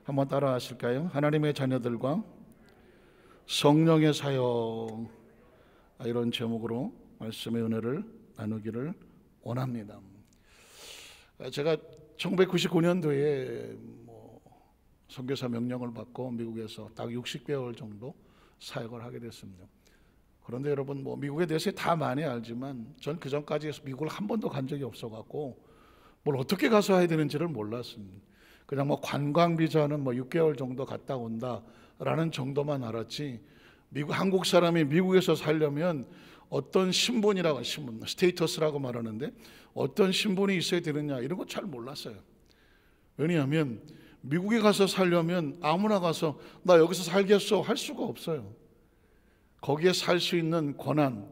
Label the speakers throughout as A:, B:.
A: 한번 따라 하실까요? 하나님의 자녀들과 성령의 사역, 이런 제목으로 말씀의 은혜를 나누기를 원합니다. 제가 1999년도에 선교사 명령을 받고 미국에서 딱 60개월 정도 사역을 하게 됐습니다. 그런데 여러분, 미국에 대해서 다 많이 알지만 전 그 전까지 미국을 한 번도 간 적이 없어갖고 뭘 어떻게 가서 해야 되는지를 몰랐습니다. 그냥 관광 비자는 6개월 정도 갔다 온다라는 정도만 알았지, 한국 사람이 미국에서 살려면 어떤 신분이라고, 스테이터스라고 말하는데 어떤 신분이 있어야 되느냐, 이런 거 잘 몰랐어요. 왜냐하면 미국에 가서 살려면 아무나 가서 나 여기서 살겠어 할 수가 없어요. 거기에 살 수 있는 권한,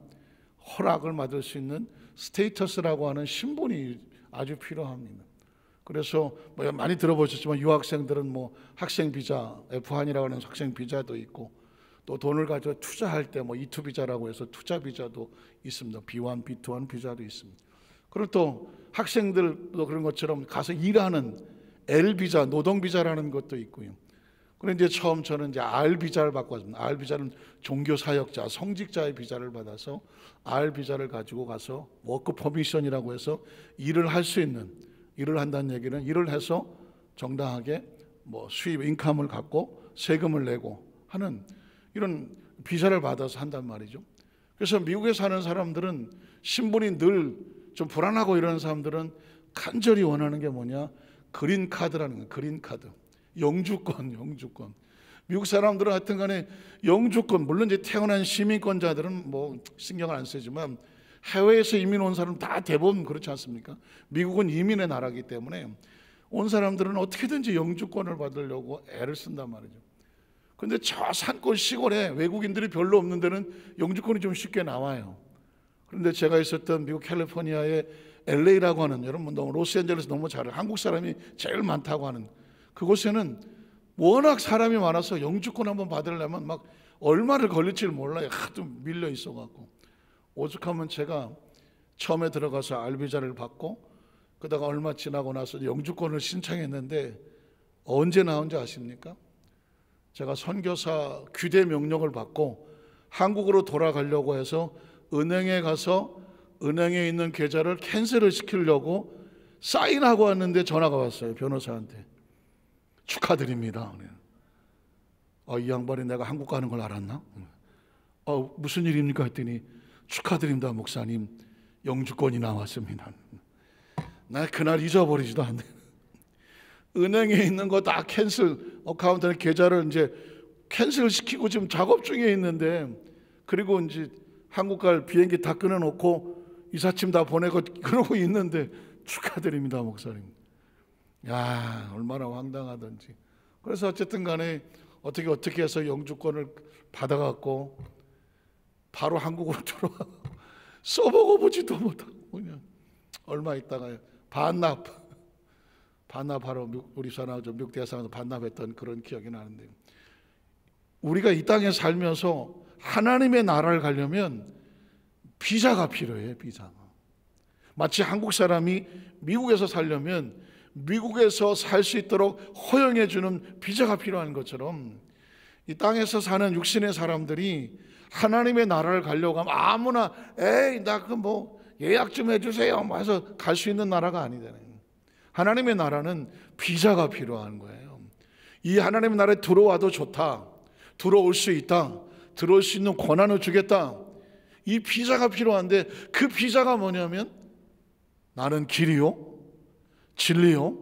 A: 허락을 받을 수 있는 스테이터스라고 하는 신분이 아주 필요합니다. 그래서 많이 들어보셨지만 유학생들은 학생 비자, F1이라고 하는 학생 비자도 있고, 또 돈을 가지고 투자할 때 E2 비자라고 해서 투자 비자도 있습니다. B1, B2 비자도 있습니다. 그리고 또 학생들도 그런 것처럼 가서 일하는 L 비자, 노동 비자라는 것도 있고요. 그런데 처음 저는 R 비자를 받고 왔습니다. R 비자는 종교 사역자, 성직자의 비자를 받아서 R 비자를 가지고 가서 워크 퍼미션이라고 해서 일을 할 수 있는, 일을 한다는 얘기는 일을 해서 정당하게 수입, 인컴을 갖고 세금을 내고 하는 이런 비자를 받아서 한단 말이죠. 그래서 미국에 사는 사람들은, 신분이 늘 좀 불안하고 이러는 사람들은 간절히 원하는 게 뭐냐? 그린 카드라는 거예요. 그린 카드. 영주권. 미국 사람들은 하여튼 간에 영주권, 물론 이제 태어난 시민권자들은 신경을 안 쓰지만 해외에서 이민 온 사람 다 대부분 그렇지 않습니까? 미국은 이민의 나라이기 때문에 온 사람들은 어떻게든지 영주권을 받으려고 애를 쓴단 말이죠. 근데 저 산골 시골에 외국인들이 별로 없는 데는 영주권이 좀 쉽게 나와요. 그런데 제가 있었던 미국 캘리포니아의 LA라고 하는, 여러분 너무 로스앤젤레스 너무 잘 알아요. 한국 사람이 제일 많다고 하는 그곳에는 워낙 사람이 많아서 영주권 한번 받으려면 얼마를 걸릴지 몰라요. 하도 밀려 있어갖고. 오죽하면 제가 처음에 들어가서 알비자를 받고 그러다가 얼마 지나고 나서 영주권을 신청했는데 언제 나온지 아십니까? 제가 선교사 귀대 명령을 받고 한국으로 돌아가려고 해서 은행에 가서 은행에 있는 계좌를 캔슬을 시키려고 사인하고 왔는데 전화가 왔어요. 변호사한테. 축하드립니다. 이 양반이 내가 한국 가는 걸 알았나? 무슨 일입니까? 했더니 축하드립니다, 목사님. 영주권이 나왔습니다. 나 그날 잊어버리지도 않네. 은행에 있는 거 다 캔슬, 어카운트에 계좌를 이제 캔슬 시키고 지금 작업 중에 있는데, 그리고 이제 한국 갈 비행기 다 끊어놓고 이삿짐 다 보내고 그러고 있는데 축하드립니다, 목사님. 야, 얼마나 황당하던지. 그래서 어쨌든 간에 어떻게 해서 영주권을 받아갖고 바로 한국으로 돌아가 써보고 보지도 못하고 그냥 얼마 있다가 반납하러 우리 사나죠, 미국 대사관에서 반납했던 그런 기억이 나는데, 우리가 이 땅에 살면서 하나님의 나라를 가려면 비자가 필요해요. 비자가. 마치 한국 사람이 미국에서 살려면 미국에서 살 수 있도록 허용해 주는 비자가 필요한 것처럼, 이 땅에서 사는 육신의 사람들이 하나님의 나라를 가려고 하면 아무나 나 예약 좀 해주세요 해서 갈 수 있는 나라가 아니잖아요. 하나님의 나라는 비자가 필요한 거예요. 이 하나님의 나라에 들어와도 좋다, 들어올 수 있다, 들어올 수 있는 권한을 주겠다, 이 비자가 필요한데, 그 비자가 뭐냐면 나는 길이요 진리요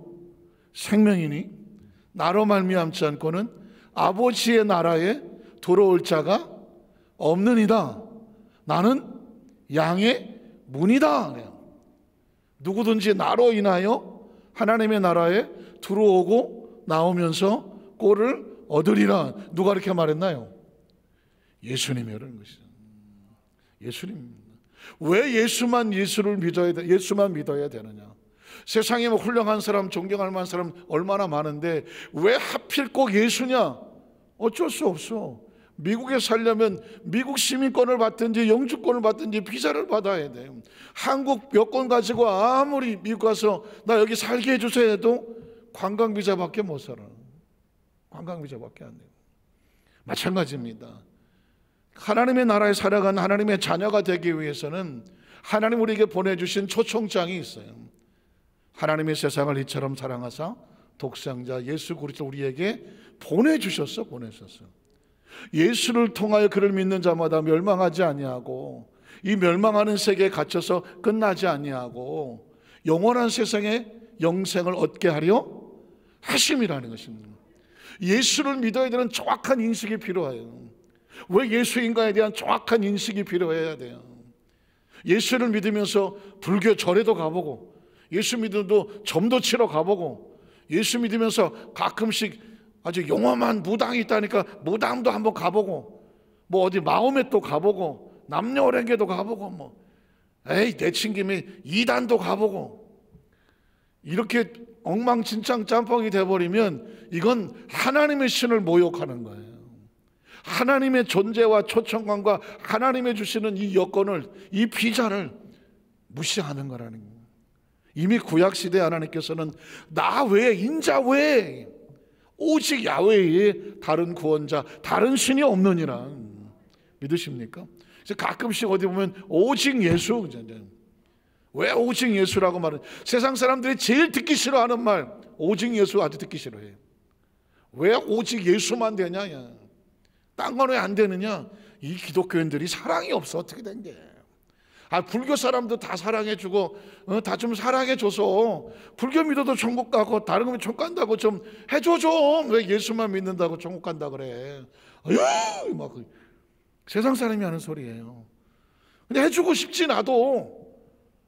A: 생명이니 나로 말미암지 않고는 아버지의 나라에 들어올 자가 없느니라. 나는 양의 문이다. 누구든지 나로 인하여 하나님의 나라에 들어오고 나오면서 꼴을 얻으리라. 누가 이렇게 말했나요? 예수님이 그러는 것이죠. 예수님입니다. 왜 예수만 믿어야 되느냐? 세상에 훌륭한 사람, 존경할 만한 사람 얼마나 많은데 왜 하필 꼭 예수냐? 어쩔 수 없어. 미국에 살려면 미국 시민권을 받든지 영주권을 받든지 비자를 받아야 돼요. 한국 여권 가지고 아무리 미국 가서 나 여기 살게 해주세요 해도 관광 비자밖에 못 살아. 관광비자밖에 안 돼요. 마찬가지입니다. 하나님의 나라에 살아가는 하나님의 자녀가 되기 위해서는 하나님 우리에게 보내주신 초청장이 있어요. 하나님의 세상을 이처럼 사랑하사 독생자 예수 그리스도 우리에게 보내주셨어. 예수를 통하여 그를 믿는 자마다 멸망하지 아니하고 이 멸망하는 세계에 갇혀서 끝나지 아니하고 영원한 세상에 영생을 얻게 하려 하심이라는 것입니다. 예수를 믿어야 되는 정확한 인식이 필요해요. 왜 예수인가에 대한 정확한 인식이 필요해야 돼요. 예수를 믿으면서 불교 절에도 가보고, 예수 믿어도 점도 치러 가보고, 예수 믿으면서 가끔씩 아주 용험한 무당이 있다니까 무당도 한번 가보고, 뭐 어디 마음에 또 가보고, 남녀오랭개도 가보고, 내친김에 이단도 가보고, 이렇게 엉망진창 짬뽕이 돼버리면 이건 하나님의 신을 모욕하는 거예요. 하나님의 존재와 초청관과 하나님의 주시는 이 여건을, 이 비자를 무시하는 거라는 거예요. 이미 구약시대 하나님께서는 나 외에, 인자 외에 오직 야훼의 다른 구원자, 다른 신이 없느니라. 믿으십니까? 그래서 가끔씩 어디 보면 오직 예수, 왜 오직 예수라고 말은, 세상 사람들이 제일 듣기 싫어하는 말 오직 예수 아주 듣기 싫어해요. 왜 오직 예수만 되냐? 딴 건 왜 안 되느냐? 이 기독교인들이 사랑이 없어. 어떻게 된 게? 불교 사람도 다 사랑해주고 다 좀 사랑해줘서 불교 믿어도 천국 가고 다른 거 천국 간다고 좀 해줘 좀. 왜 예수만 믿는다고 천국 간다 그래? 아유, 막 세상 사람이 하는 소리예요. 근데 해주고 싶지. 나도.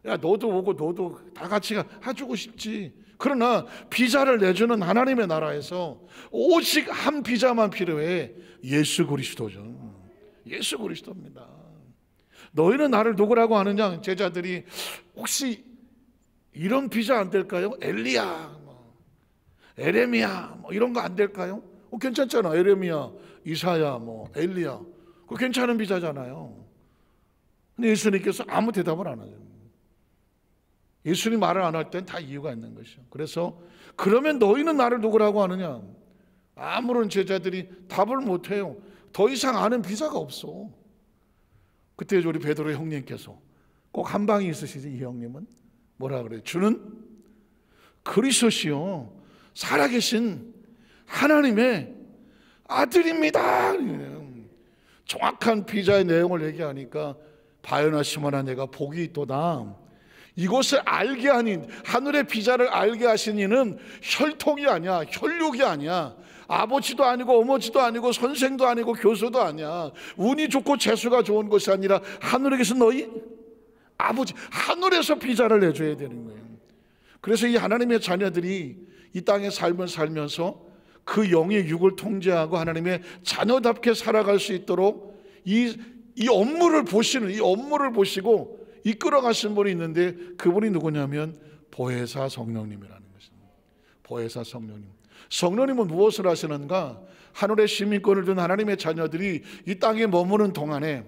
A: 야, 너도 오고 너도 다 같이 해주고 싶지. 그러나 비자를 내주는 하나님의 나라에서 오직 한 비자만 필요해. 예수 그리스도죠. 예수 그리스도입니다. 너희는 나를 누구라고 하느냐? 제자들이 혹시 이런 비자 안 될까요? 엘리야, 에레미야 이런 거 안 될까요? 괜찮잖아. 에레미야, 이사야, 엘리야, 그거 괜찮은 비자잖아요. 근데 예수님께서 아무 대답을 안 하죠. 예수님 말을 안 할 땐 다 이유가 있는 것이죠. 그래서 그러면 너희는 나를 누구라고 하느냐? 아무런 제자들이 답을 못해요. 더 이상 아는 비자가 없어. 그때 우리 베드로 형님께서 꼭 한 방이 있으시지. 이 형님은 뭐라 그래요? 주는 그리스도시요 살아계신 하나님의 아들입니다. 정확한 비자의 내용을 얘기하니까 바요나 시몬아 내가 복이 있도다. 이곳을 알게 하니, 하늘의 비자를 알게 하신 이는 혈통이 아니야, 혈육이 아니야, 아버지도 아니고 어머지도 아니고 선생도 아니고 교수도 아니야. 운이 좋고 재수가 좋은 것이 아니라 하늘에 계신 너희 아버지, 하늘에서 비자를 내줘야 되는 거예요. 그래서 이 하나님의 자녀들이 이 땅의 삶을 살면서 그 영의 육을 통제하고 하나님의 자녀답게 살아갈 수 있도록 이 업무를 보시는, 이 업무를 보시고 이끌어 가신 분이 있는데, 그분이 누구냐면 보혜사 성령님이라는 것입니다. 보혜사 성령님. 성령님은 무엇을 하시는가? 하늘의 시민권을 둔 하나님의 자녀들이 이 땅에 머무는 동안에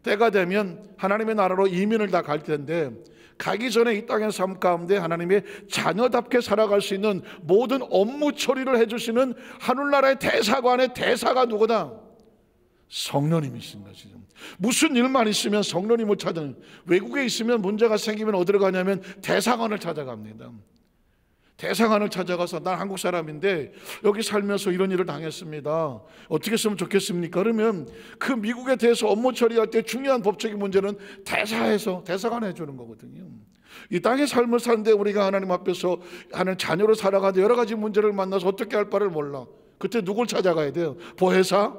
A: 때가 되면 하나님의 나라로 이민을 다 갈 텐데, 가기 전에 이 땅의 삶 가운데 하나님의 자녀답게 살아갈 수 있는 모든 업무 처리를 해주시는 하늘나라의 대사관의 대사가 누구다? 성령님이신 것이죠. 무슨 일만 있으면 성령님을 찾는, 외국에 있으면 문제가 생기면 어디로 가냐면 대사관을 찾아갑니다. 대사관을 찾아가서 난 한국 사람인데 여기 살면서 이런 일을 당했습니다. 어떻게 했으면 좋겠습니까? 그러면 그 미국에 대해서 업무 처리할 때 중요한 법적인 문제는 대사관에 해주는 거거든요. 이 땅의 삶을 사는데 우리가 하나님 앞에서 하는 자녀로 살아가는데 여러 가지 문제를 만나서 어떻게 할 바를 몰라. 그때 누굴 찾아가야 돼요? 보혜사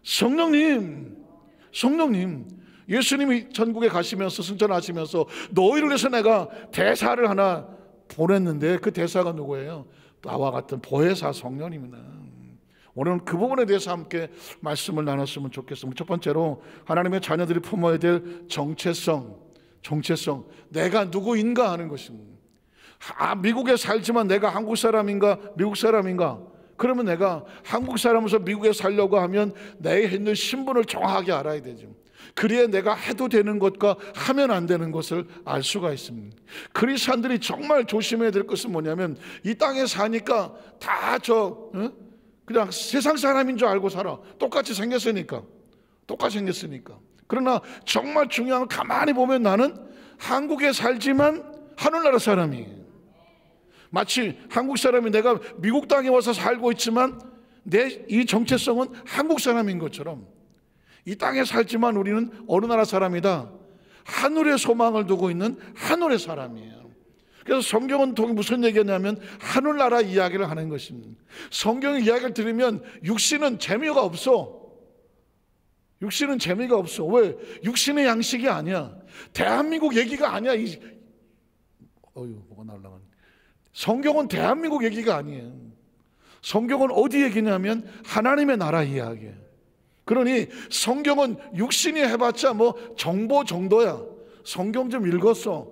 A: 성령님. 예수님이 전국에 가시면서 승천하시면서 너희를 위해서 내가 대사를 하나 보냈는데 그 대사가 누구예요? 나와 같은 보혜사 성령입니다. 오늘은 그 부분에 대해서 함께 말씀을 나눴으면 좋겠습니다. 첫 번째로 하나님의 자녀들이 품어야 될 정체성. 내가 누구인가 하는 것입니다. 미국에 살지만 내가 한국 사람인가 미국 사람인가? 그러면 내가 한국 사람으로서 미국에 살려고 하면 내 있는 신분을 정확하게 알아야 되죠. 그래야 내가 해도 되는 것과 하면 안 되는 것을 알 수가 있습니다. 그리스도인들이 정말 조심해야 될 것은 뭐냐면, 이 땅에 사니까 다 그냥 세상 사람인 줄 알고 살아. 똑같이 생겼으니까. 그러나 정말 중요한 건, 가만히 보면 나는 한국에 살지만 하늘나라 사람이에요. 마치 한국 사람이 내가 미국 땅에 와서 살고 있지만 내 이 정체성은 한국 사람인 것처럼, 이 땅에 살지만 우리는 어느 나라 사람이다. 하늘의 소망을 두고 있는 하늘의 사람이에요. 그래서 성경은 무슨 얘기냐면 하늘나라 이야기를 하는 것입니다. 성경의 이야기를 들으면 육신은 재미가 없어. 왜? 육신의 양식이 아니야. 대한민국 얘기가 아니야. 뭐가 날라가네. 성경은 대한민국 얘기가 아니에요. 성경은 어디 얘기냐면 하나님의 나라 이야기예요. 그러니 성경은 육신이 해봤자 정보 정도야. 성경 좀 읽었어.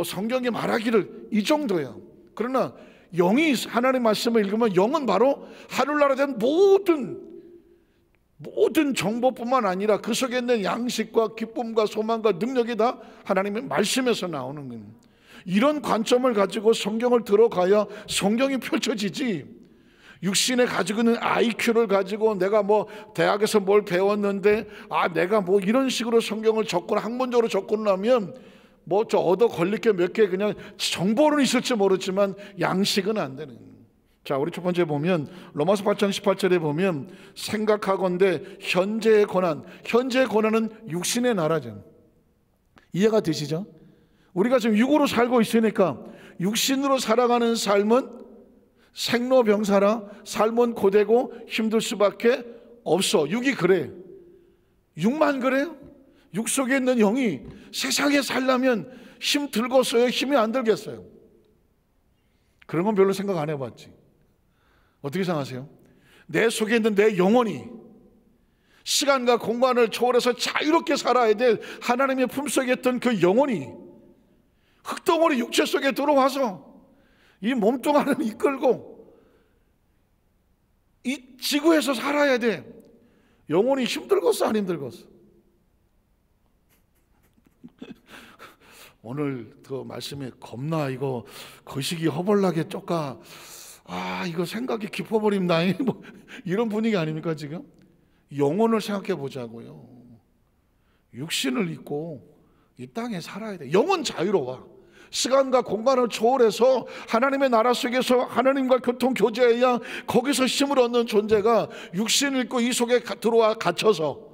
A: 성경이 말하기를 이 정도야. 그러나 영이 하나님 말씀을 읽으면 영은 바로 하늘나라에 대한 모든 정보뿐만 아니라 그 속에 있는 양식과 기쁨과 소망과 능력이 다 하나님의 말씀에서 나오는 겁니다. 이런 관점을 가지고 성경을 들어가야 성경이 펼쳐지지, 육신에 가지고 있는 IQ를 가지고 내가 대학에서 뭘 배웠는데 내가 이런 식으로 성경을 학문적으로 접근을 하면 얻어 걸릴 게 몇 개 그냥 정보는 있을지 모르지만 양식은 안 되는. 자, 우리 첫 번째 보면 로마서 8장 18절에 보면 생각하건대 현재의 고난은 육신의 나라죠. 이해가 되시죠? 우리가 지금 육으로 살고 있으니까 육신으로 살아가는 삶은 생로병사라, 삶은 고되고 힘들 수밖에 없어. 육이 그래. 육만 그래요? 육 속에 있는 영이 세상에 살려면 힘 들겠어요? 힘이 안 들겠어요? 그런 건 별로 생각 안 해봤지. 어떻게 생각하세요? 내 속에 있는 내 영혼이 시간과 공간을 초월해서 자유롭게 살아야 될 하나님의 품속에 있던 그 영혼이 흙덩어리 육체 속에 들어와서 이 몸뚱아리를 이끌고 이 지구에서 살아야 돼. 영혼이 힘들겠어, 안 힘들겠어? 오늘 그 말씀에 겁나 이거 거시기 허벌나게 쪼까 이거 생각이 깊어버립니다. 이런 분위기 아닙니까 지금? 영혼을 생각해 보자고요. 육신을 입고 이 땅에 살아야 돼. 영은 자유로워. 시간과 공간을 초월해서 하나님의 나라 속에서 하나님과 교통 교제해야 거기서 힘을 얻는 존재가 육신을 입고 이 속에 들어와 갇혀서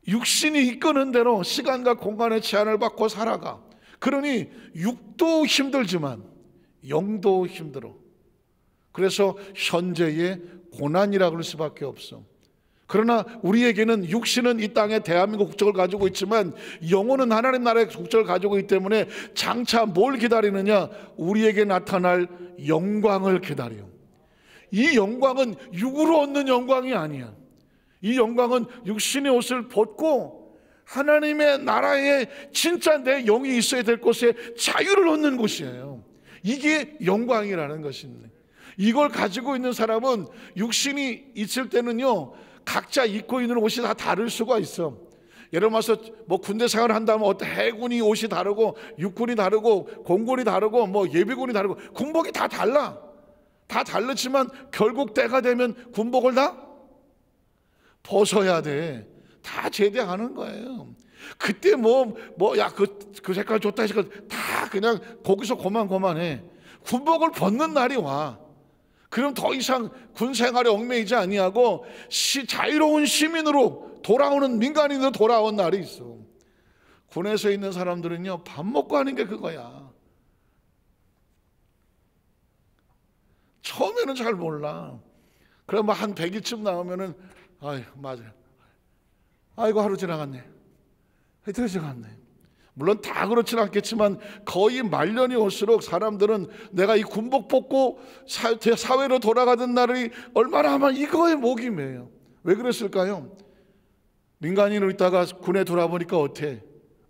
A: 육신이 이끄는 대로 시간과 공간의 제한을 받고 살아가. 그러니 육도 힘들지만 영도 힘들어. 그래서 현재의 고난이라고 할 수밖에 없어. 그러나 우리에게는 육신은 이 땅에 대한민국 국적을 가지고 있지만 영혼은 하나님 나라의 국적을 가지고 있기 때문에 장차 뭘 기다리느냐? 우리에게 나타날 영광을 기다려. 이 영광은 육으로 얻는 영광이 아니야. 이 영광은 육신의 옷을 벗고 하나님의 나라에 진짜 내 영이 있어야 될 곳에 자유를 얻는 곳이에요. 이게 영광이라는 것입니다. 이걸 가지고 있는 사람은 육신이 있을 때는요, 각자 입고 있는 옷이 다 다를 수가 있어. 예를 들어서 군대 생활을 한다면 어떤 해군이 옷이 다르고 육군이 다르고 공군이 다르고 예비군이 다르고 군복이 다 달라. 다 다르지만 결국 때가 되면 군복을 다 벗어야 돼. 다 제대하는 거예요. 그때 그 색깔 좋다 해서 다 그냥 거기서 고만고만해. 군복을 벗는 날이 와. 그럼 더 이상 군 생활에 얽매이지 아니하고 자유로운 시민으로 돌아오는 민간인으로 돌아온 날이 있어. 군에서 있는 사람들은요, 밥 먹고 하는 게 그거야. 처음에는 잘 몰라. 그럼 한 100일쯤 나오면은 맞아요. 아이고 하루 지나갔네. 이틀 지나갔네. 물론 다 그렇지는 않겠지만 거의 말년이 올수록 사람들은 내가 이 군복 벗고 사회로 돌아가던 날이 얼마나 하면 이거에 목이 메요. 왜 그랬을까요? 민간인으로 있다가 군에 돌아보니까 어때?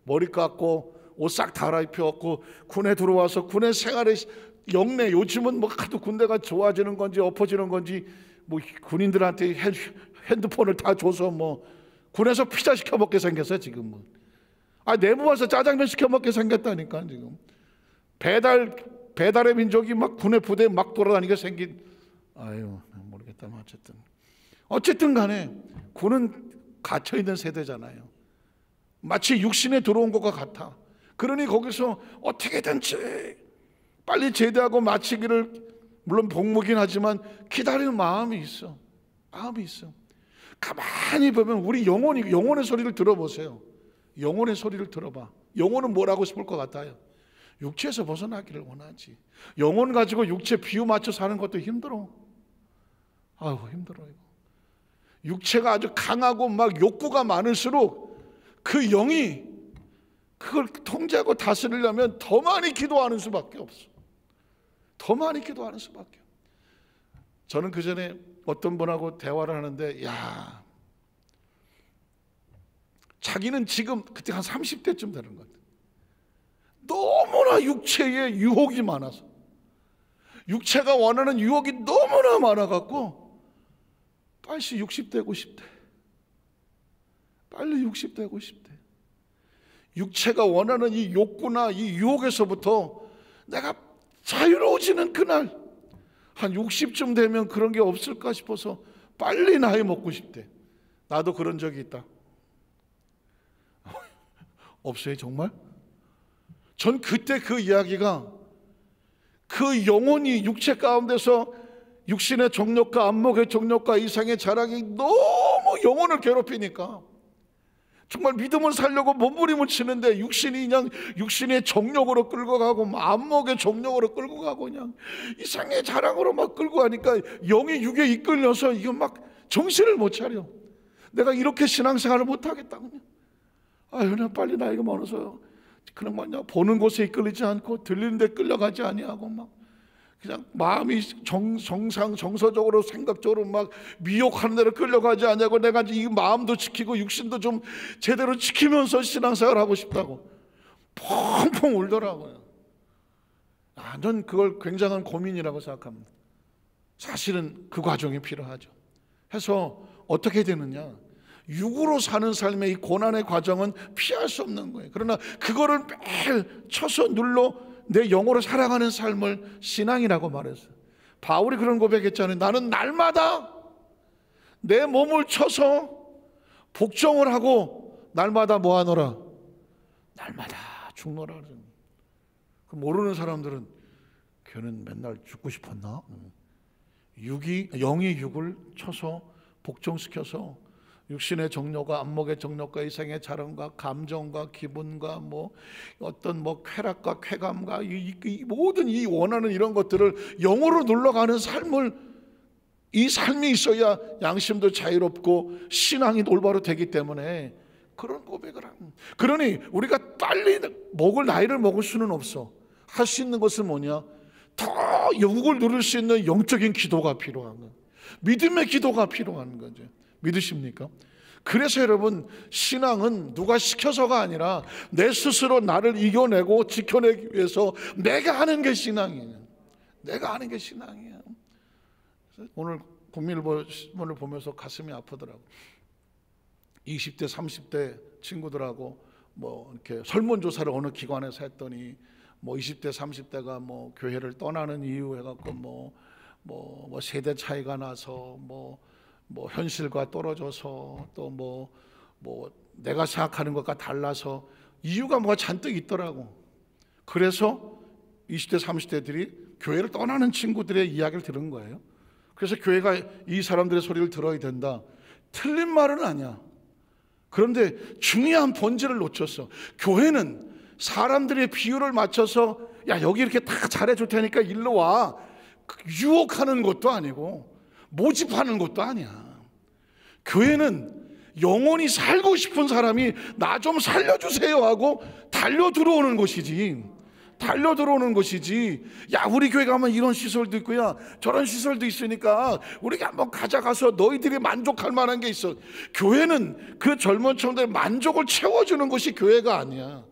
A: 머리 깎고 옷 싹 갈아입혀갖고 군에 들어와서 군의 생활의 영내, 요즘은 하도 군대가 좋아지는 건지 엎어지는 건지 군인들한테 핸드폰을 다 줘서 군에서 피자 시켜 먹게 생겼어요 지금은. 내부 와서 짜장면 시켜 먹게 생겼다니까 지금. 배달의 민족이 막 군의 부대에 막 돌아다니게 생긴. 모르겠다. 어쨌든 간에 군은 갇혀있는 세대잖아요. 마치 육신에 들어온 것과 같아. 그러니 거기서 어떻게든지 빨리 제대하고 마치기를, 물론 복무긴 하지만 기다리는 마음이 있어. 가만히 보면 우리 영혼의 소리를 들어보세요. 영혼의 소리를 들어봐. 영혼은 뭘 하고 싶을 것 같아요? 육체에서 벗어나기를 원하지. 영혼 가지고 육체 비유 맞춰 사는 것도 힘들어. 힘들어 이거. 육체가 아주 강하고 막 욕구가 많을수록 그 영이 그걸 통제하고 다스리려면 더 많이 기도하는 수밖에 없어. 더 많이 기도하는 수밖에. 저는 그 전에 어떤 분하고 대화를 하는데, 자기는 지금 그때 한 30대쯤 되는 것 같아요. 너무나 육체에 유혹이 많아서, 육체가 원하는 유혹이 너무나 많아갖고 빨리 60대고 싶대. 빨리 60대고 싶대. 육체가 원하는 이 욕구나 이 유혹에서부터 내가 자유로워지는 그날, 한 60쯤 되면 그런 게 없을까 싶어서 빨리 나이 먹고 싶대. 나도 그런 적이 있다. 없어요 정말? 전 그때 그 이야기가, 그 영혼이 육체 가운데서 육신의 정욕과 안목의 정욕과 이상의 자랑이 너무 영혼을 괴롭히니까 정말 믿음을 살려고 몸부림을 치는데 육신이 그냥 육신의 정욕으로 끌고 가고 안목의 정욕으로 끌고 가고 그냥 이상의 자랑으로 막 끌고 가니까 영이 육에 이끌려서 이거 막 정신을 못 차려. 내가 이렇게 신앙생활을 못 하겠다 그냥. 그냥 빨리 나이가 많아서 그냥 뭐냐 보는 곳에 이끌리지 않고 들리는 데 끌려가지 아니하고 막 그냥 마음이 정서적으로 생각적으로 막 미혹하는 데로 끌려가지 않냐고, 내가 이 마음도 지키고 육신도 좀 제대로 지키면서 신앙생활 하고 싶다고 펑펑 울더라고요. 전 그걸 굉장한 고민이라고 생각합니다. 사실은 그 과정이 필요하죠. 해서 어떻게 되느냐, 육으로 사는 삶의 이 고난의 과정은 피할 수 없는 거예요. 그러나 그거를 매일 쳐서 눌러 내 영으로 살아가는 삶을 신앙이라고 말했어요. 바울이 그런 고백했잖아요. 나는 날마다 내 몸을 쳐서 복종을 하고 날마다 뭐하노라? 날마다 죽노라. 모르는 사람들은 걔는 맨날 죽고 싶었나? 영이 육을 쳐서 복종시켜서 육신의 정욕과 안목의 정욕과 이생의 자랑과 감정과 기분과 어떤 쾌락과 쾌감과 이 모든 이 원하는 이런 것들을 영으로 눌러가는 이 삶이 있어야 양심도 자유롭고 신앙이 올바로 되기 때문에 그런 고백을 합니다. 그러니 우리가 빨리 나이를 먹을 수는 없어. 할 수 있는 것은 뭐냐? 더 육을 누릴 수 있는 영적인 기도가 필요한 거예요. 믿음의 기도가 필요한 거죠. 믿으십니까? 그래서 여러분, 신앙은 누가 시켜서가 아니라 내 스스로 나를 이겨내고 지켜내기 위해서 내가 하는 게 신앙이에요. 내가 하는 게 신앙이에요. 오늘 국민일보 신문을 보면서 가슴이 아프더라고. 20대 30대 친구들하고 이렇게 설문조사를 어느 기관에서 했더니 20대 30대가 교회를 떠나는 이유 해갖고 세대 차이가 나서 현실과 떨어져서 또 내가 생각하는 것과 달라서 이유가 잔뜩 있더라고. 그래서 20대 30대들이 교회를 떠나는 친구들의 이야기를 들은 거예요. 그래서 교회가 이 사람들의 소리를 들어야 된다. 틀린 말은 아니야. 그런데 중요한 본질을 놓쳤어. 교회는 사람들의 비율을 맞춰서 야 여기 이렇게 다 잘해줄 테니까 일로 와 유혹하는 것도 아니고 모집하는 것도 아니야. 교회는 영원히 살고 싶은 사람이 나 좀 살려주세요 하고 달려 들어오는 것이지. 달려 들어오는 것이지. 야 우리 교회 가면 이런 시설도 있고야 저런 시설도 있으니까 우리가 한번 가서 너희들이 만족할 만한 게 있어. 교회는 그 젊은 청년들의 만족을 채워주는 것이 교회가 아니야.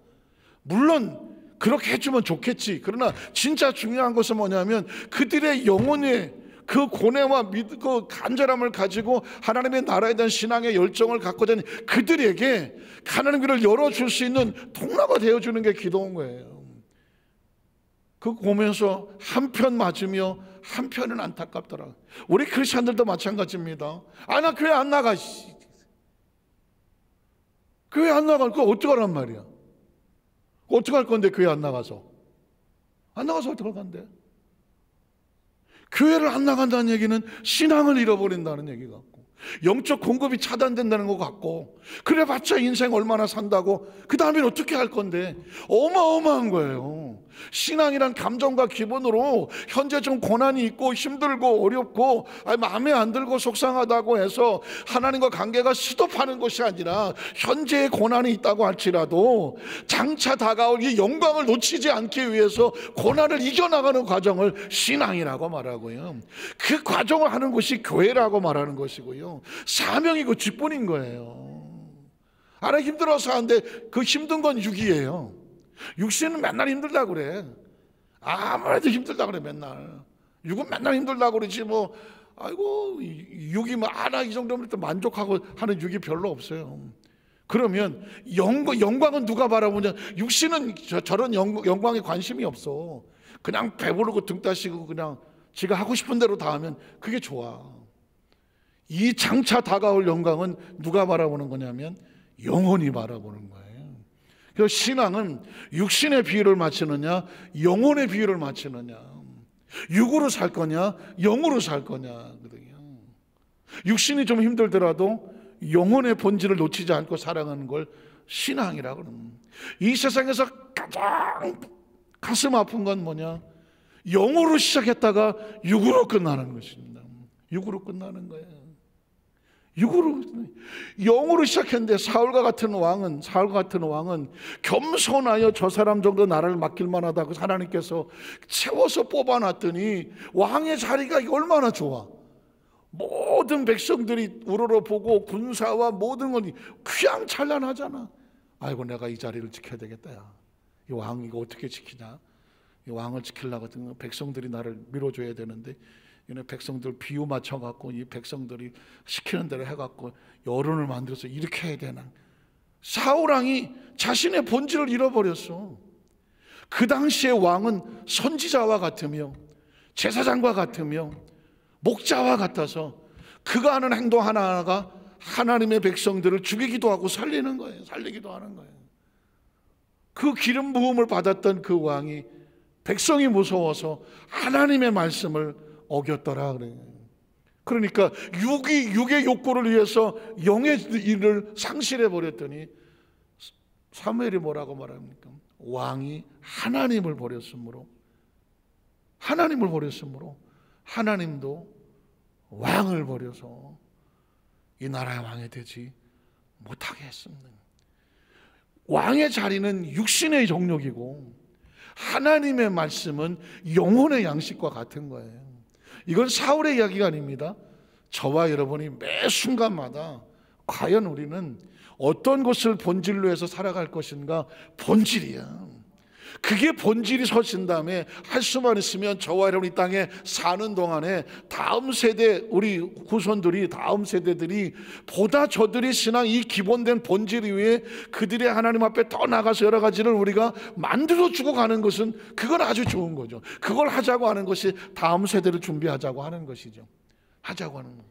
A: 물론 그렇게 해주면 좋겠지. 그러나 진짜 중요한 것은 뭐냐면 그들의 영혼의 그 고뇌와 그 간절함을 가지고 하나님의 나라에 대한 신앙의 열정을 갖고 된 그들에게 가나안 길을 열어줄 수 있는 통로가 되어주는 게 기도인 거예요. 그거 보면서 한편 맞으며 한편은 안타깝더라. 우리 크리스천들도 마찬가지입니다. 아, 나 교회 안 나가. 교회 안 나가. 그거 어떡하란 말이야. 어떡할 건데 교회 안 나가서. 안 나가서 어떡할 건데. 교회를 안 나간다는 얘기는 신앙을 잃어버린다는 얘기 같고, 영적 공급이 차단된다는 것 같고, 그래봤자 인생 얼마나 산다고, 그 다음엔 어떻게 할 건데. 어마어마한 거예요. 신앙이란 감정과 기분으로 현재 좀 고난이 있고 힘들고 어렵고 마음에 안 들고 속상하다고 해서 하나님과 관계가 스톱하는 것이 아니라, 현재의 고난이 있다고 할지라도 장차 다가올 이 영광을 놓치지 않기 위해서 고난을 이겨나가는 과정을 신앙이라고 말하고요, 그 과정을 하는 것이 교회라고 말하는 것이고요, 사명이고 직분인 거예요. 알아, 힘들어서 하는데 그 힘든 건 육이에요. 육신은 맨날 힘들다고 그래. 아무래도 힘들다고 그래. 맨날 육은 맨날 힘들다고 그러지 뭐. 아이고, 육이 뭐 하나 이 정도면 또 만족하고 하는 육이 별로 없어요. 그러면 영광은 누가 바라보냐. 육신은 저런 영광에 관심이 없어. 그냥 배부르고 등 따시고 그냥 지가 하고 싶은 대로 다 하면 그게 좋아. 이 장차 다가올 영광은 누가 바라보는 거냐면 영혼이 바라보는 거예요. 그래서 신앙은 육신의 비유를 맞추느냐, 영혼의 비유를 맞추느냐, 육으로 살 거냐, 영으로 살 거냐. 육신이 좀 힘들더라도 영혼의 본질을 놓치지 않고 살아가는 걸 신앙이라고 합니다. 이 세상에서 가장 가슴 아픈 건 뭐냐? 영으로 시작했다가 육으로 끝나는 것입니다. 육으로 끝나는 거예요. 영으로 시작했는데 사울과 같은 왕은 겸손하여 저 사람 정도 나라를 맡길 만하다고 하나님께서 채워서 뽑아놨더니 왕의 자리가 얼마나 좋아. 모든 백성들이 우러러보고 군사와 모든 건 휘황찬란하잖아. 아이고, 내가 이 자리를 지켜야 되겠다. 야, 이 왕 이거 어떻게 지키냐. 이 왕을 지키려고 백성들이 나를 밀어줘야 되는데, 백성들 비유 맞춰갖고 이 백성들이 시키는 대로 해갖고 여론을 만들어서 이렇게 해야 되나. 사울왕이 자신의 본질을 잃어버렸어. 그 당시의 왕은 선지자와 같으며 제사장과 같으며 목자와 같아서 그가 하는 행동 하나하나가 하나님의 백성들을 죽이기도 하고 살리는 거예요. 살리기도 하는 거예요. 그 기름 부음을 받았던 그 왕이 백성이 무서워서 하나님의 말씀을 어겼더라 그래요. 그러니까 육의 욕구를 위해서 영의 일을 상실해 버렸더니 사무엘이 뭐라고 말합니까? 왕이 하나님을 버렸으므로 하나님도 왕을 버려서 이 나라의 왕이 되지 못하게 했습니다. 왕의 자리는 육신의 정욕이고 하나님의 말씀은 영혼의 양식과 같은 거예요. 이건 사울의 이야기가 아닙니다. 저와 여러분이 매 순간마다 과연 우리는 어떤 것을 본질로 해서 살아갈 것인가. 본질이야. 그게 본질이 서신 다음에 할 수만 있으면 저와 여러분이 땅에 사는 동안에 다음 세대, 우리 후손들이, 다음 세대들이 보다 저들이 신앙 이 기본된 본질 위에 그들의 하나님 앞에 더 나가서 여러 가지를 우리가 만들어주고 가는 것은 그건 아주 좋은 거죠. 그걸 하자고 하는 것이 다음 세대를 준비하자고 하는 것이죠. 하자고 하는 거.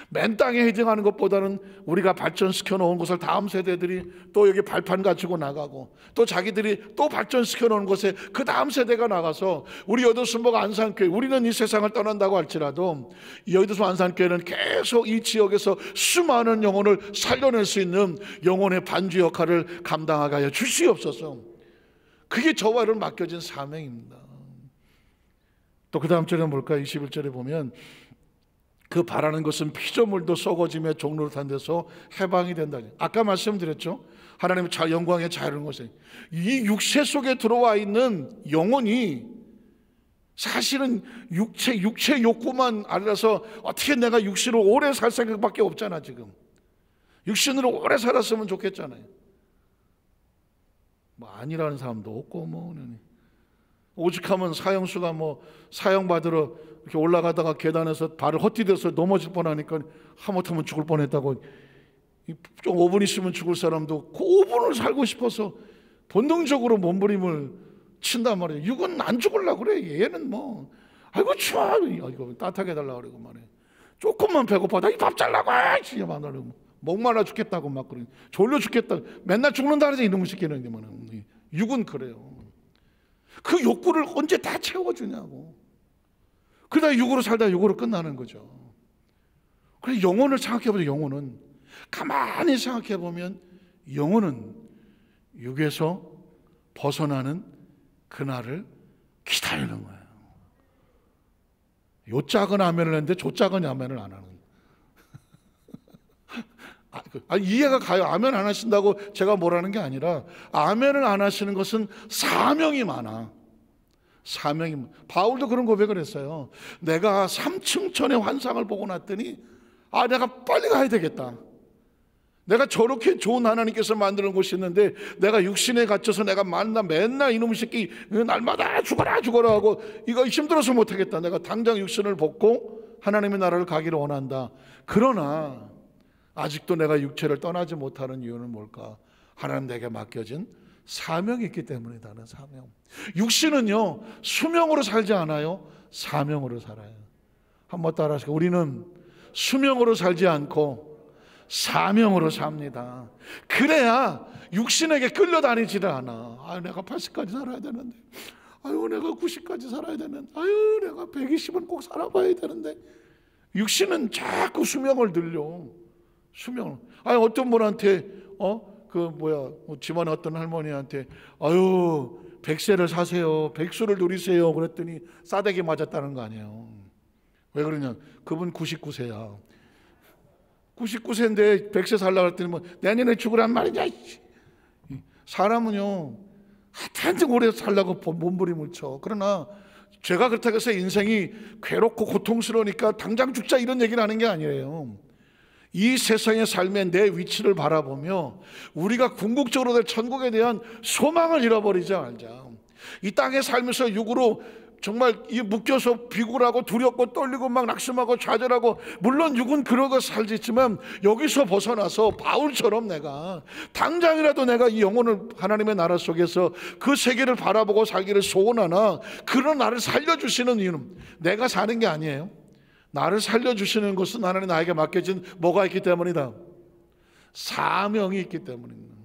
A: 맨 땅에 헤딩하는 것보다는 우리가 발전시켜 놓은 것을 다음 세대들이 또 여기 발판 갖추고 나가고, 또 자기들이 또 발전시켜 놓은 것에 그 다음 세대가 나가서, 우리 여도순복 안산교회, 우리는 이 세상을 떠난다고 할지라도 여도순 안산교회는 계속 이 지역에서 수많은 영혼을 살려낼 수 있는 영혼의 반주 역할을 감당하게 하여 주시옵소서. 그게 저와 여러분 맡겨진 사명입니다. 또 그 다음 절에 볼까요? 21절에 보면 그 바라는 것은 피조물도 썩어지며 종로를 탄 데서 해방이 된다. 아까 말씀드렸죠. 하나님의 영광의 자유로운 것이 이 육체 속에 들어와 있는 영혼이 사실은 육체 욕구만 알아서 어떻게 내가 육신으로 오래 살 생각밖에 없잖아. 지금 육신으로 오래 살았으면 좋겠잖아요. 뭐 아니라는 사람도 없고, 뭐 오죽하면 사형수가 뭐 사형 받으러 이렇게 올라가다가 계단에서 발을 헛디뎌서 넘어질 뻔하니까 하마터면 죽을 뻔했다고. 좀 5분 있으면 죽을 사람도 그 5분을 살고 싶어서 본능적으로 몸부림을 친단 말이에요. 육은 안 죽으려고 그래. 얘는 뭐 아이고 추워, 이거 따뜻하게 해달라고 그러고 말이에요. 조금만 배고파, 나 이 밥 잘라고 진짜 말하려고 목말라 죽겠다고 막 그러니 졸려 죽겠다. 맨날 죽는다 그러지 이놈의 새끼는. 육은 그래요. 그 욕구를 언제 다 채워주냐고. 그러다 육으로 살다 육으로 끝나는 거죠. 그래서 영혼을 생각해보죠. 영혼은 가만히 생각해보면 영혼은 육에서 벗어나는 그날을 기다리는 거예요. 요 작은 아멘을 했는데 저 작은 아멘을 안 하는 이해가 가요. 아멘 안 하신다고 제가 뭐라는 게 아니라 아멘을 안 하시는 것은 사명이 많아. 사명이. 바울도 그런 고백을 했어요. 내가 삼층천의 환상을 보고 났더니 내가 빨리 가야 되겠다. 내가 저렇게 좋은 하나님께서 만드는 곳이 있는데 내가 육신에 갇혀서 내가 맨날 이놈의 새끼 날마다 죽어라 죽어라 하고 이거 힘들어서 못하겠다. 내가 당장 육신을 벗고 하나님의 나라를 가기를 원한다. 그러나 아직도 내가 육체를 떠나지 못하는 이유는 뭘까? 하나님 내게 맡겨진 사명이 있기 때문이다. 사명. 육신은요 수명으로 살지 않아요. 사명으로 살아요. 한번 따라하시고, 우리는 수명으로 살지 않고 사명으로 삽니다. 그래야 육신에게 끌려다니지를 않아. 내가 80까지 살아야 되는데, 내가 90까지 살아야 되는데, 내가 120은 꼭 살아봐야 되는데. 육신은 자꾸 수명을 늘려. 수명을. 어떤 분한테 집안에 어떤 할머니한테 100세를 사세요, 백수를 누리세요 그랬더니 싸대기 맞았다는 거 아니에요. 왜 그러냐? 그분 99세야. 99세인데 100세 살라고 했더니 뭐 내년에 죽으란 말이냐. 사람은요 한참 오래 살라고 몸부림을 쳐. 그러나 제가 그렇다고 해서 인생이 괴롭고 고통스러우니까 당장 죽자 이런 얘기를 하는 게 아니에요. 이 세상의 삶의 내 위치를 바라보며 우리가 궁극적으로 될 천국에 대한 소망을 잃어버리지 말자. 이 땅에 살면서 육으로 정말 묶여서 비굴하고 두렵고 떨리고 막 낙심하고 좌절하고, 물론 육은 그러고 살지만 여기서 벗어나서 바울처럼 내가 당장이라도 내가 이 영혼을 하나님의 나라 속에서 그 세계를 바라보고 살기를 소원하나, 그런 나를 살려주시는 이유는 내가 사는 게 아니에요. 나를 살려주시는 것은 하나님 나에게 맡겨진 뭐가 있기 때문이다. 사명이 있기 때문입니다.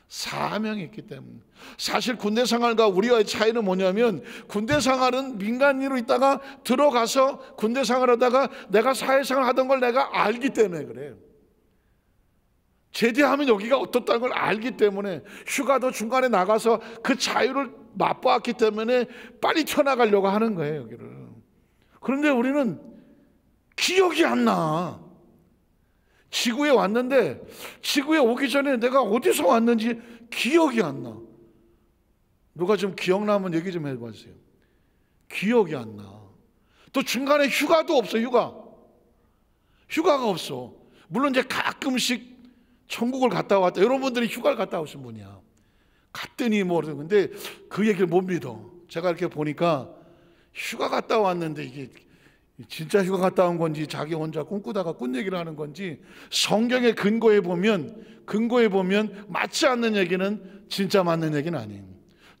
A: 사명이 있기 때문에. 사실 군대 생활과 우리와의 차이는 뭐냐면, 군대 생활은 민간인으로 있다가 들어가서 군대 생활하다가 내가 사회생활 하던 걸 내가 알기 때문에 그래요. 제대하면 여기가 어떻다는 걸 알기 때문에, 휴가도 중간에 나가서 그 자유를 맛보았기 때문에 빨리 튀어나가려고 하는 거예요, 여기를. 그런데 우리는 기억이 안 나. 지구에 왔는데 지구에 오기 전에 내가 어디서 왔는지 기억이 안 나. 누가 좀 기억나면 얘기 좀 해보세요. 기억이 안 나. 또 중간에 휴가도 없어. 휴가가 없어. 물론 이제 가끔씩 천국을 갔다 왔다. 여러분들이 휴가를 갔다 오신 분이야. 갔더니 근데 그 얘기를 못 믿어. 제가 이렇게 보니까 휴가 갔다 왔는데 이게 진짜 휴가 갔다 온 건지 자기 혼자 꿈꾸다가 꾼 얘기를 하는 건지, 성경의 근거에 보면 맞지 않는 얘기는 진짜 맞는 얘기는 아니에요.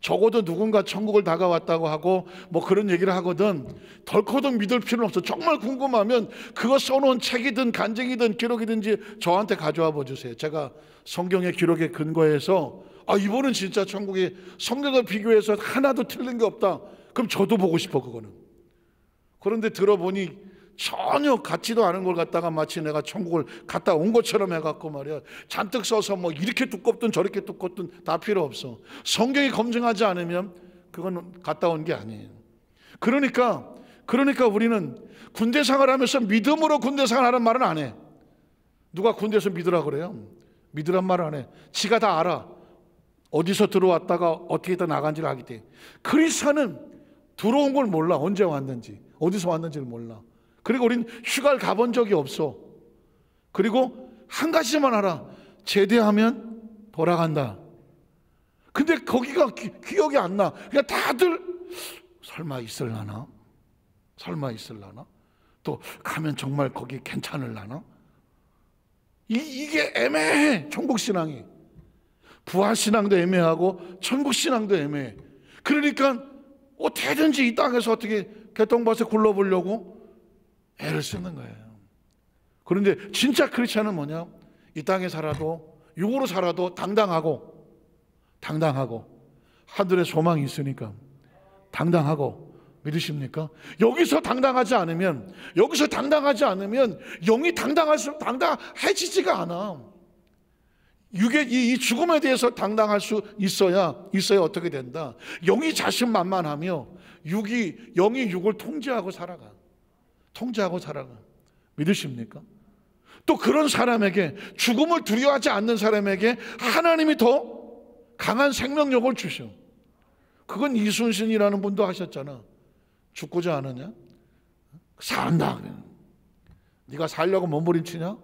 A: 적어도 누군가 천국을 다가왔다고 하고 뭐 그런 얘기를 하거든 덜커덕 믿을 필요는 없어. 정말 궁금하면 그거 써놓은 책이든 간증이든 기록이든지 저한테 가져와 보주세요. 제가 성경의 기록에 근거해서 이번은 진짜 천국에 성경과 비교해서 하나도 틀린 게 없다, 그럼 저도 보고 싶어 그거는. 그런데 들어보니 전혀 같지도 않은 걸 갖다가 마치 내가 천국을 갔다 온 것처럼 해갖고 말이야, 잔뜩 써서 뭐 이렇게 두껍든 저렇게 두껍든 다 필요 없어. 성경이 검증하지 않으면 그건 갔다 온 게 아니에요. 그러니까 우리는 군대 생활하면서 믿음으로 군대 생활하는 말은 안 해. 누가 군대에서 믿으라 그래요? 믿으란 말을 안 해. 지가 다 알아. 어디서 들어왔다가 어떻게 다 나간지를 알기 때문에. 그리스도는 들어온 걸 몰라. 언제 왔는지, 어디서 왔는지를 몰라. 그리고 우린 휴가를 가본 적이 없어. 그리고 한 가지만 알아. 제대하면 돌아간다. 근데 거기가 기억이 안 나. 그러니까 다들 설마 있을라나? 설마 있을라나? 또 가면 정말 거기 괜찮을라나? 이게 애매해. 천국신앙이. 부활신앙도 애매하고 천국신앙도 애매해. 그러니까 어떻게든지 이 땅에서 어떻게 개똥밭에 굴러보려고 애를 쓰는 거예요. 그런데 진짜 크리스찬은 뭐냐? 이 땅에 살아도, 육으로 살아도 당당하고 하늘에 소망이 있으니까 당당하고. 믿으십니까? 여기서 당당하지 않으면 영이 당당해지지가 않아. 이 죽음에 대해서 당당할 수 있어야 어떻게 된다? 영이 자신만만하며 영이 육을 통제하고 살아가. 믿으십니까? 또 그런 사람에게, 죽음을 두려워하지 않는 사람에게 하나님이 더 강한 생명력을 주셔. 그건 이순신이라는 분도 하셨잖아. 죽고자 하느냐? 산다. 네가 살려고 몸부림치냐?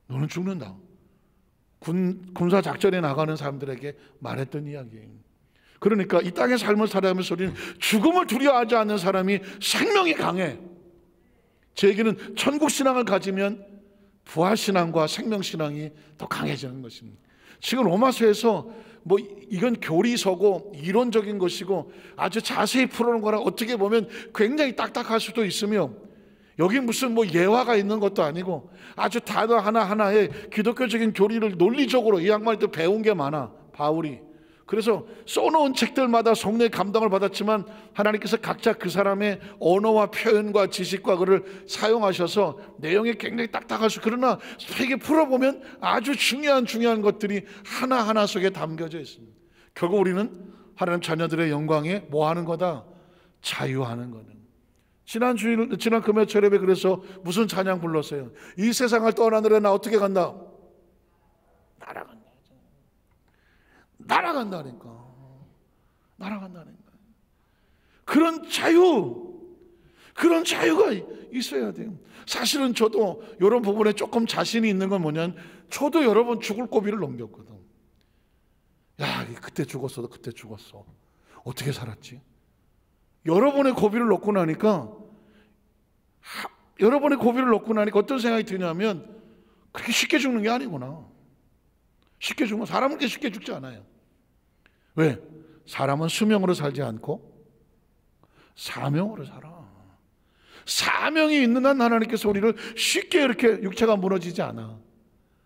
A: 너는 죽는다. 군사 작전에 나가는 사람들에게 말했던 이야기예요. 그러니까 이 땅의 삶을 살아가면서 우리는 죽음을 두려워하지 않는 사람이 생명이 강해. 제 얘기는 천국신앙을 가지면 부활신앙과 생명신앙이 더 강해지는 것입니다. 지금 로마서에서 이건 교리서고 이론적인 것이고 아주 자세히 풀어놓은 거라 어떻게 보면 굉장히 딱딱할 수도 있으며, 여기 무슨 예화가 있는 것도 아니고 아주 단어 하나하나에 기독교적인 교리를 논리적으로 이 양반이 또 배운 게 많아, 바울이. 그래서 써놓은 책들마다 성령의 감동을 받았지만 하나님께서 각자 그 사람의 언어와 표현과 지식과 그를 사용하셔서 내용이 굉장히 딱딱할 수, 그러나 되게 풀어보면 아주 중요한 것들이 하나하나 속에 담겨져 있습니다. 결국 우리는 하나님 자녀들의 영광에 뭐 하는 거다? 자유하는 거는. 지난 금요철에 그래서 무슨 찬양 불렀어요? 이 세상을 떠나느라 나 어떻게 간다? 날아간다니까. 그런 자유가 있어야 돼요. 사실은 저도 이런 부분에 조금 자신이 있는 건 뭐냐면, 저도 여러 번 죽을 고비를 넘겼거든. 야, 그때 죽었어. 어떻게 살았지? 여러 번의 고비를 넘고 나니까 어떤 생각이 드냐면, 그렇게 쉽게 죽는 게 아니구나. 쉽게 죽으면 사람은 그렇게 쉽게 죽지 않아요. 왜? 사람은 수명으로 살지 않고 사명으로 살아. 사명이 있는 한 하나님께서 우리를 쉽게 이렇게 육체가 무너지지 않아.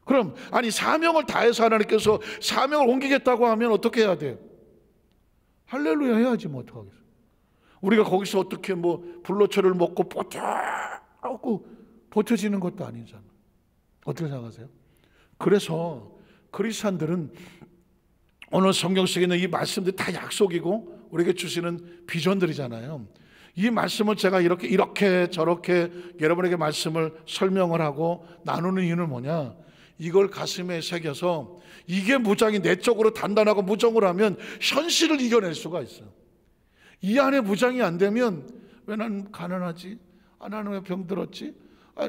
A: 그럼 사명을 다해서 하나님께서 사명을 옮기겠다고 하면 어떻게 해야 돼요? 할렐루야 해야지. 어떡하겠어. 우리가 거기서 어떻게 불로초를 먹고 버텨지는 것도 아니잖아. 어떻게 생각하세요? 그래서 크리스찬들은 오늘 성경 속에 있는 이 말씀들이 다 약속이고 우리에게 주시는 비전들이잖아요. 이 말씀을 제가 이렇게 저렇게 여러분에게 말씀을 설명을 하고 나누는 이유는 뭐냐? 이걸 가슴에 새겨서 이게 무장이 내적으로 단단하고 무정을 하면 현실을 이겨낼 수가 있어요. 이 안에 무장이 안 되면, 왜 나는 가난하지? 나는 왜 병들었지?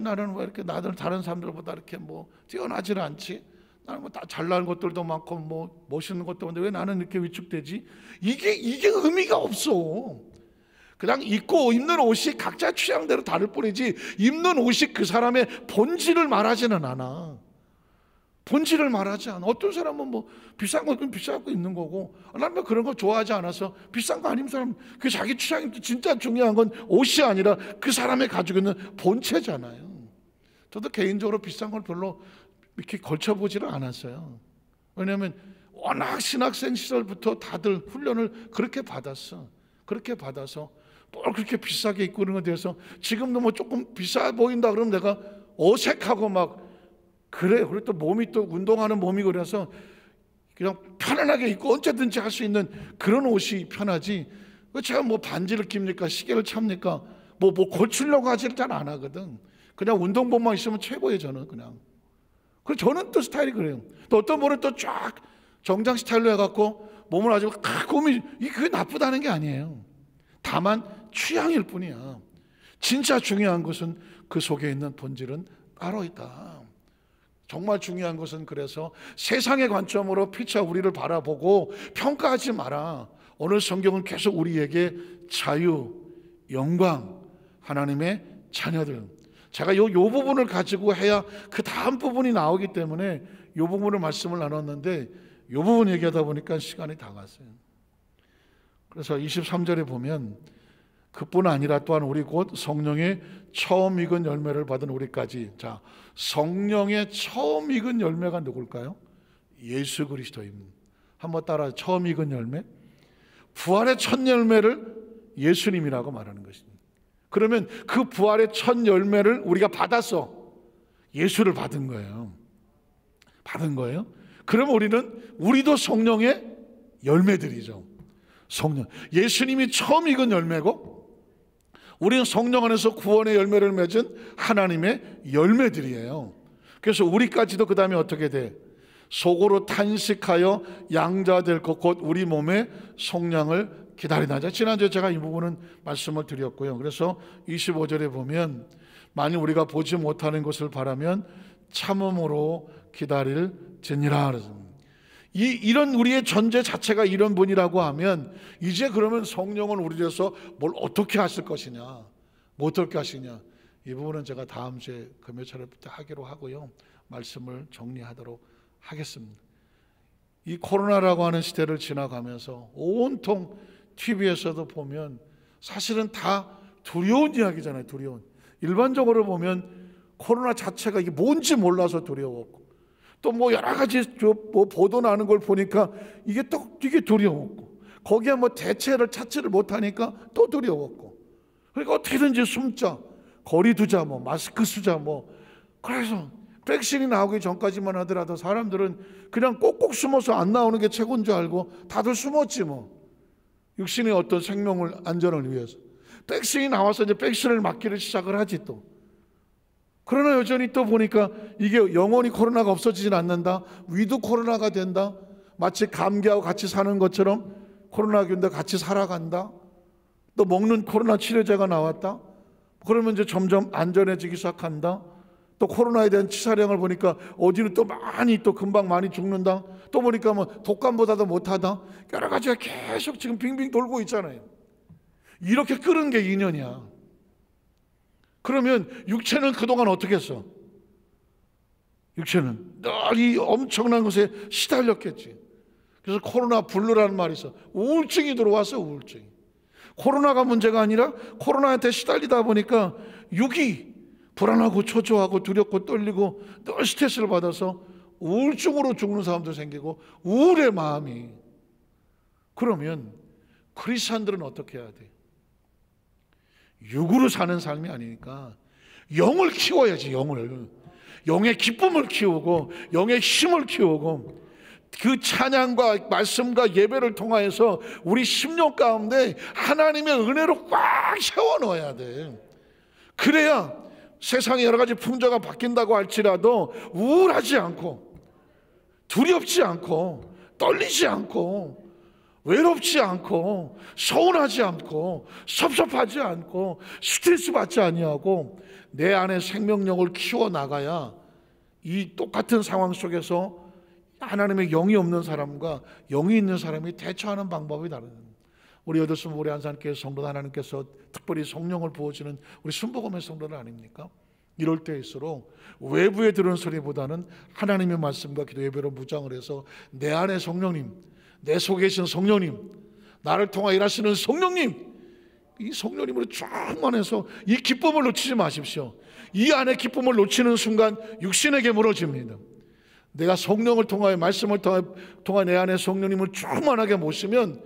A: 나는 왜 이렇게 다른 사람들보다 이렇게 뛰어나지는 않지? 나는 다 잘난 것들도 많고 멋있는 것도 많은데 왜 나는 이렇게 위축되지? 이게 의미가 없어. 그냥 입는 옷이 각자 취향대로 다를 뿐이지, 입는 옷이 그 사람의 본질을 말하지는 않아. 어떤 사람은 비싼 거 비싸고 입는 거고, 나는 그런 거 좋아하지 않아서 비싼 거 안 입는 사람, 그 자기 취향이. 진짜 중요한 건 옷이 아니라 그 사람이 가지고 있는 본체잖아요. 저도 개인적으로 비싼 걸 별로 이렇게 걸쳐보지를 않았어요. 왜냐하면 워낙 신학생 시절부터 다들 훈련을 그렇게 받아서 뭘 그렇게 비싸게 입고 그런 것에 대해서 지금도 조금 비싸 보인다 그러면 내가 어색하고 그래. 그리고 또 몸이 또 운동하는 몸이 그래서 그냥 편안하게 입고 언제든지 할 수 있는 그런 옷이 편하지. 제가 반지를 낍니까? 시계를 찹니까? 걸치려고 하지를 잘 안 하거든. 그냥 운동복만 있으면 최고예요, 저는 그냥. 그래서 저는 또 스타일이 그래요. 또 어떤 분은 또 쫙 정장 스타일로 해갖고 몸을 아주 그게 나쁘다는 게 아니에요. 다만 취향일 뿐이야. 진짜 중요한 것은 그 속에 있는 본질은 따로 있다. 정말 중요한 것은, 그래서 세상의 관점으로 피차 우리를 바라보고 평가하지 마라. 오늘 성경은 계속 우리에게 자유, 영광, 하나님의 자녀들, 제가 요 부분을 가지고 해야 그 다음 부분이 나오기 때문에 요 부분을 말씀을 나눴는데 요 부분 얘기하다 보니까 시간이 다 갔어요. 그래서 23절에 보면 그뿐 아니라 또한 우리 곧 성령의 처음 익은 열매를 받은 우리까지. 자, 성령의 처음 익은 열매가 누굴까요? 예수 그리스도입니다. 한번 따라, 처음 익은 열매? 부활의 첫 열매를 예수님이라고 말하는 것입니다. 그러면 그 부활의 첫 열매를 우리가 받았어. 예수를 받은 거예요. 받은 거예요. 그럼 우리도 성령의 열매들이죠. 성령. 예수님이 처음 익은 열매고 우리는 성령 안에서 구원의 열매를 맺은 하나님의 열매들이에요. 그래서 우리까지도 그 다음에 어떻게 돼? 속으로 탄식하여 양자될 것 곧 우리 몸의 속량을 기다리나. 지난주에 제가 이 부분은 말씀을 드렸고요. 그래서 25절에 보면 만일 우리가 보지 못하는 것을 바라면 참음으로 기다릴지니라. 이런 우리의 존재 자체가 이런 분이라고 하면 이제 그러면 성령은 우리에서 뭘 어떻게 하실 것이냐, 뭐 어떻게 하시냐, 이 부분은 제가 다음 주에 금요 차례부터 하기로 하고요. 말씀을 정리하도록 하겠습니다. 이 코로나라고 하는 시대를 지나가면서 온통 TV에서도 보면 사실은 다 두려운 이야기잖아요. 두려운. 일반적으로 보면 코로나 자체가 이게 뭔지 몰라서 두려웠고 또 뭐 여러 가지 뭐 보도 나는 걸 보니까 이게 또 되게 두려웠고 거기에 뭐 대체를 찾지를 못하니까 또 두려웠고 그러니까 어떻게든지 숨자, 거리 두자, 뭐 마스크 쓰자, 뭐 그래서 백신이 나오기 전까지만 하더라도 사람들은 그냥 꼭꼭 숨어서 안 나오는 게 최고인 줄 알고 다들 숨었지 뭐. 육신의 어떤 생명을 안전을 위해서. 백신이 나와서 이제 백신을 맞기를 시작을 하지 또. 그러나 여전히 또 보니까 이게 영원히 코로나가 없어지진 않는다. 위드 코로나가 된다. 마치 감기하고 같이 사는 것처럼 코로나균과 같이 살아간다. 또 먹는 코로나 치료제가 나왔다. 그러면 이제 점점 안전해지기 시작한다. 또 코로나에 대한 치사량을 보니까 어디는 또 금방 많이 죽는다. 또 보니까 뭐 독감보다도 못하다. 여러 가지가 계속 지금 빙빙 돌고 있잖아요. 이렇게 끓은 게 2년이야. 그러면 육체는 그동안 어떻게 했어? 육체는 늘 이 엄청난 것에 시달렸겠지. 그래서 코로나 블루라는 말이 있어. 우울증이 들어왔어. 우울증이. 코로나가 문제가 아니라 코로나한테 시달리다 보니까 육이 불안하고 초조하고 두렵고 떨리고 늘 스트레스를 받아서 우울증으로 죽는 사람도 생기고 우울의 마음이. 그러면 크리스찬들은 어떻게 해야 돼? 육으로 사는 삶이 아니니까 영을 키워야지. 영의 기쁨을 키우고 영의 힘을 키우고 그 찬양과 말씀과 예배를 통하여서 우리 심령 가운데 하나님의 은혜로 꽉 채워 넣어야 돼. 그래야 세상에 여러 가지 풍조가 바뀐다고 할지라도 우울하지 않고 두렵지 않고 떨리지 않고 외롭지 않고 서운하지 않고 섭섭하지 않고 스트레스 받지 아니하고 내 안에 생명력을 키워나가야 이 똑같은 상황 속에서 하나님의 영이 없는 사람과 영이 있는 사람이 대처하는 방법이 다른. 우리 여덟순 우리 안산교회 성도 하나님께서 특별히 성령을 부어주는 우리 순복음의 성도들 아닙니까? 이럴 때일수록 외부에 들은 소리보다는 하나님의 말씀과 기도 예배로 무장을 해서 내 안에 성령님, 내 속에 계신 성령님, 나를 통하 일하시는 성령님, 이 성령님으로 충만해서 이 기쁨을 놓치지 마십시오. 이 안에 기쁨을 놓치는 순간 육신에게 무너집니다. 내가 성령을 통하여 말씀을 통하여 내 안에 성령님을 충만하게 모시면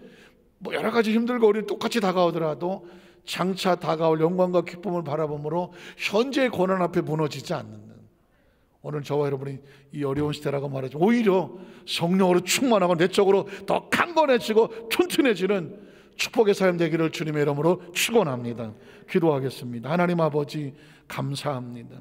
A: 뭐 여러 가지 힘들고 어려움이 똑같이 다가오더라도 장차 다가올 영광과 기쁨을 바라보므로 현재의 고난 앞에 무너지지 않는, 오늘 저와 여러분이 이 어려운 시대라고 말하죠. 오히려 성령으로 충만하고 내적으로 더 강건해지고 튼튼해지는 축복의 삶 되기를 주님의 이름으로 축원합니다. 기도하겠습니다. 하나님 아버지 감사합니다.